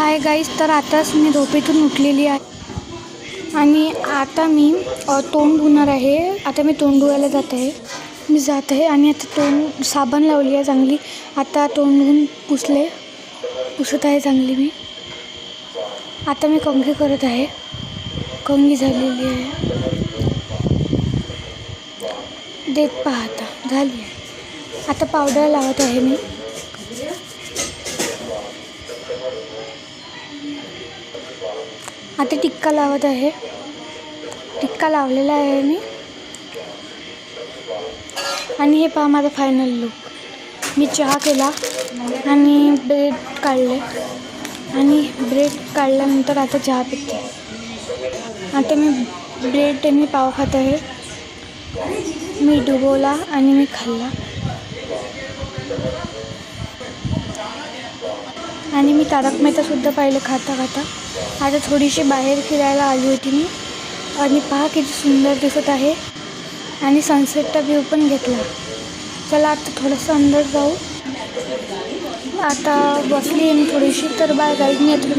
Hi guys, तर आताच मी झोपेतून उठलेली आहे आणि आता मी तोंड धुणार आहे. आता मी तोंड धुवायला जात आहे आणि आता तोंड साबण लावली आहे चांगली. आता तोंड धुवून पुसत आहे चांगली मी. आता मी कंघी करत आहे. कंघी झालेली आहे. देत पाहता झाली आहे. आता पावडर लावत आहे मी. आता टिक्का लावत आहे. टिक्का लावलेला आहे मी. आणि हे पहा माझा फायनल लुक. मी चहा केला आणि ब्रेड काढले आणि ब्रेड काढल्यानंतर आता चहा पिते. आता मी ब्रेड आणि पाव खात आहे. मी डुबवला आणि मी खाल्ला आणि मी तारक मेहतासुद्धा पाहिलं खाता खाता. आता थोडीशी बाहेर फिरायला आली होती मी आणि पहा किती सुंदर दिसत आहे आणि सनसेटचा व्ह्यू पण घेतला. चला आता थोडंसं अंदर जाऊ. आता बसली आहे मी थोडीशी. तर बाय गाईज, मी आता